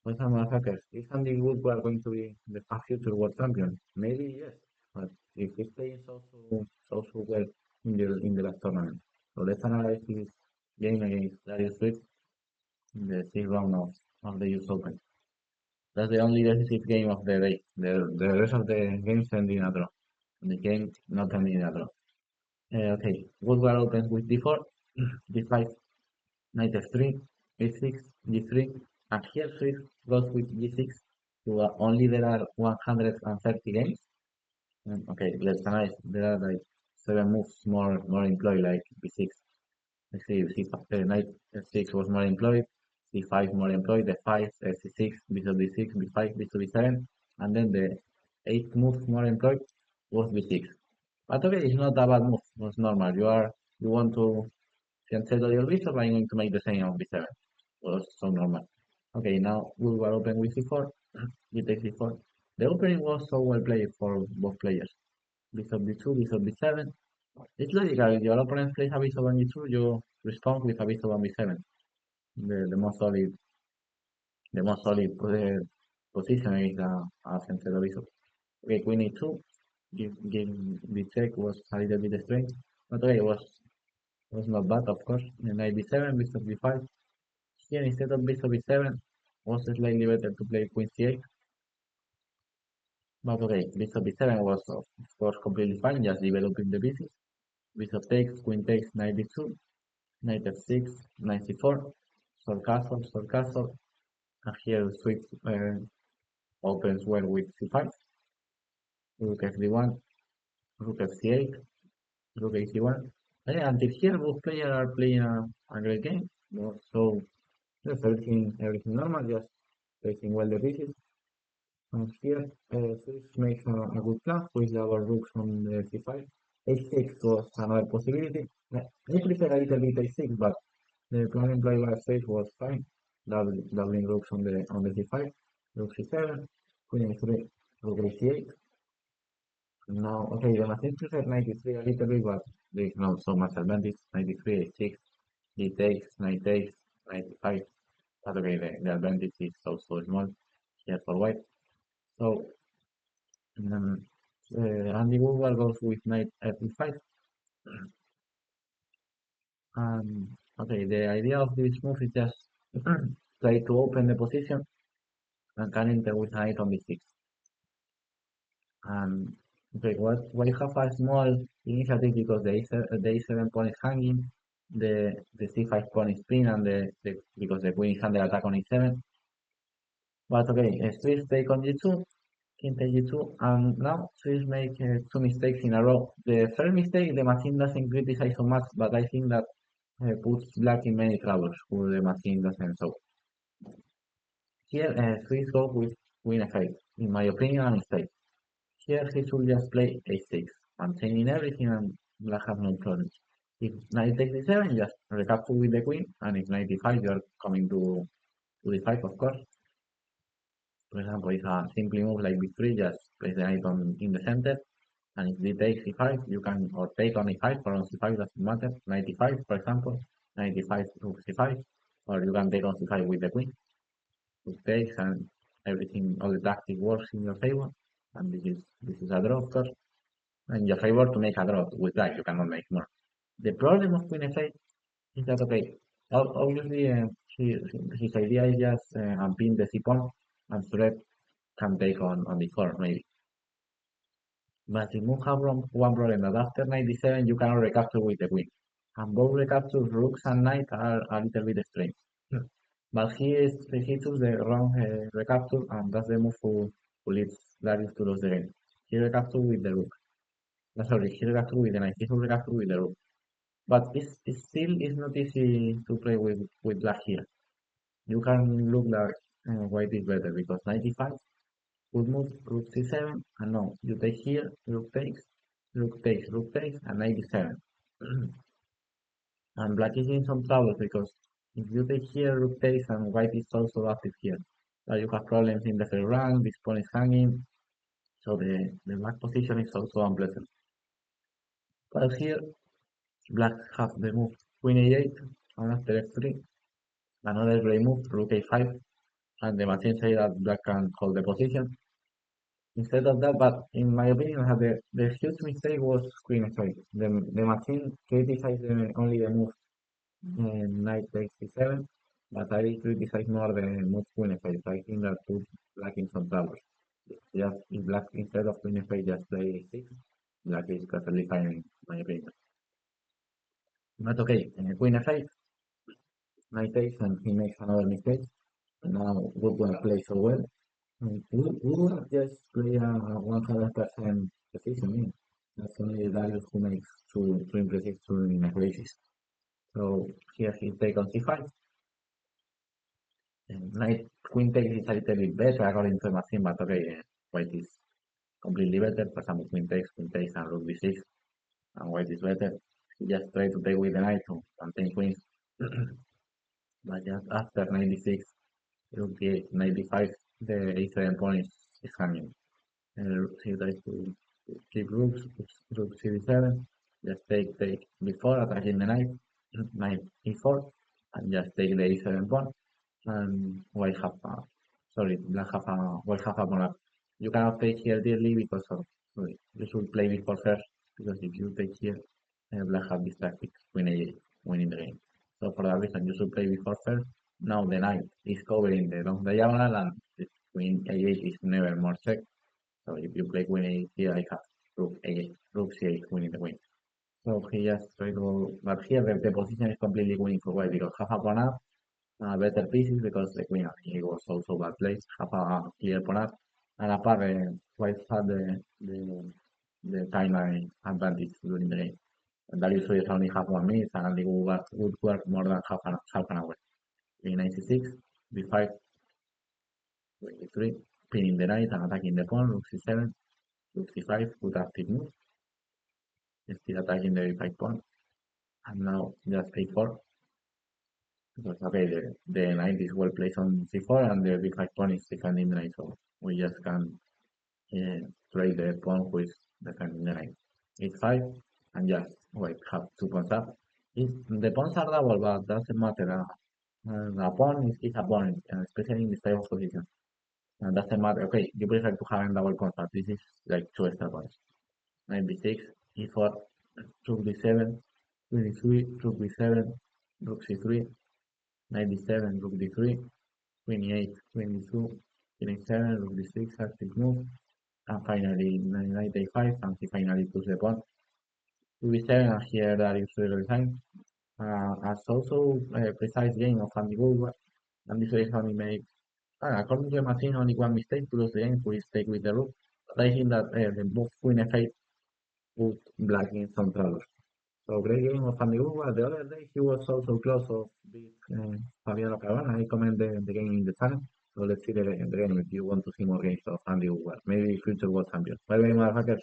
What's a motherfucker? Is Andy Woodward going to be the future world champion? Maybe yes, but if he's playing so well in the last tournament. So let's analyze his game against Dariusz in the sixth round of the US Open. That's the only decisive game of the day. The rest of the games ending in a draw. The game not ending in a draw. Okay, Woodward opens with d4, d5, knight f3, e6, g3, and here Swift goes with g6 to only there are 130 games. Okay, let's analyze. There are like 7 moves more employed, like b6. Let's see, knight f6 was more employed, c5 more employed, d5, c6, bishop d6, b5, bishop b7, and then the 8th move more employed was b6. But okay, it's not a bad move. It's normal. You want to settle your bishop. I'm going to make the same on b7. Well, so normal. Okay, now we will open with c4. You take c4. The opening was so well played for both players. Bishop d2, bishop b7. It's logical. If your opponent plays a bishop on g2, you respond with a bishop on b7. The most solid position is a central bishop. Okay, queen e2. Give the check was a little bit strange. But okay, was not bad, of course. Knight b7, bishop b5. Here, instead of bishop b7, was slightly better to play queen c8. But okay, bishop b7 was of course completely fine, just developing the pieces. Bishop takes, queen takes, knight b2, knight f6, knight c4, sword castle, and here Swiercz opens well with c5, rook fd1, rook fc8, rook ac1. Until here, both players are playing a great game. So yes, everything normal, just placing well the pieces. And here, Swiercz makes a good plan with our rooks on the c5. a6 was another possibility. I prefer a little bit a6, but the plan employed by Swiercz was fine. Doubling rooks on the c5, rook c7, queen a3, rook a8. Now, okay, the machine preferred 93 a little bit, but there is not so much advantage. 93, a6, d takes, knight takes, 95. But okay, the advantage is also small here for white. So um, Andy Woodward goes with knight f5. Okay, the idea of this move is just try to open the position and can enter with knight on b6. And okay, what you have a small initiative because the a7 pawn is hanging, the c5 pawn is pinned, and because the queen is under attack on e7. But okay, Swiss take on g2, king take g2, and now Swiss make 2 mistakes in a row. The first mistake, the machine doesn't criticize so much, but I think that puts black in many troubles who the machine doesn't show. Here, Swiss go with queen f8. In my opinion, a mistake. Here he should just play a6, maintaining everything and black have no problems. If knight takes d7, just recapture with the queen, and if knight d5, you are coming to d5, of course. For example, if a simple move like b3, just place the knight in the center, and if d takes e5, you can, or take on e5 or on c5, doesn't matter. Knight e5, for example, knight e5 to c5, or you can take on c5 with the queen. Rook takes, and everything, all the tactic works in your favor, and this is a draw, of course. In your favor to make a draw with black, you cannot make more. The problem of queen f8 is that, okay, obviously his idea is just unpin the c-pawn and threat can take on d4 maybe. But the move have one problem that after knight d7 you cannot recapture with the queen. And both recaptures rooks and knight are a little bit strange. But he took the wrong recapture and that's the move who leads Dariusz to lose the game. He recaptured with the rook. Sorry, he recaptured with the knight. He recaptured with the rook. But it's still is not easy to play with black here. You can look like white is better because 95 would move rook c7 and no, you take here, rook takes, rook takes, rook takes, and 97. And black is in some trouble because if you take here, rook takes, and white is also active here. So you have problems in the first rank, this pawn is hanging, so the black position is also unpleasant. But here, black have the move queen a8, and after f3, another great move, rook a5, and the machine says that black can hold the position. Instead of that, but in my opinion, the huge mistake was queen f8. The machine criticized only the move knight takes c7, but I criticize more the move queen f8. I think that put black in some trouble. Just if black instead of queen f8 just play a6, black is perfectly fine in my opinion. But okay, queen f8, knight takes, and he makes another mistake. And now Woodward plays so well. Woodward just play a 100% precision. Yeah. That's only Dariusz who makes two impressive two inaccuracies. So here he take on c5. Knight queen takes is a little bit better according to the machine, but okay, white is completely better. For example, queen takes, and rook b6, and white is better. He just try to take with the knight to maintain queens. But just after knight d6, rook d8, knight d5, the a7 pawn is hanging. He tries to keep rooks, rook cd7, just take before attacking the knight, knight e4, and just take the a7 pawn, and white have a, sorry, black have a, white have a pawn up. You cannot take here dearly because of, sorry, you should play before first, because if you take here, black have this tactic, queen a8, winning the game. So for that reason, you should play before first. Now the knight is covering the long diagonal, and the queen a8 is never more checked. So if you play queen a8 here, I have rook a8, rook c8 winning the queen. So he just tried to, but here the position is completely winning for white because half a pawn up, better pieces because the queen he was also bad place, half a clear pawn up, and apart white had the timeline advantage during the game. And that is only half 1 minute, and it would work more than half an hour. In 96, b5, 23, pinning the knight and attacking the pawn, rook c7, rook c5, good active move, still attacking the b5 pawn, and now just a4, because okay, the knight is well placed on c4 and the b5 pawn is defending the knight, so we just can play the pawn who is defending the knight. H5, and just wait, have 2 pawns up. The pawns are double, but doesn't matter. A pawn is a pawn, especially in this type of position. And doesn't matter. Okay, you prefer to have double pawns, but this is like 2 extra pawns. Knight b6, e4, rook d7, queen d3, rook b7, rook c3, knight d7, rook d3, queen e8, queen d2, queen a7, rook d6, active move, and finally knight a5, and he finally puts the pawn to b7, and here that is the design. As also a precise game of Andy Woodward, and this is only made, according to the machine, only one mistake to lose the game, which is take with the rook. But I think that the move queen f8 put black in some trouble. So great game of Andy Woodward. The other day he was also close of beat Fabiano Caruana. I comment the game in the channel. So let's see the game if you want to see more games of Andy Woodward. Maybe future world champion. Bye bye, motherfuckers.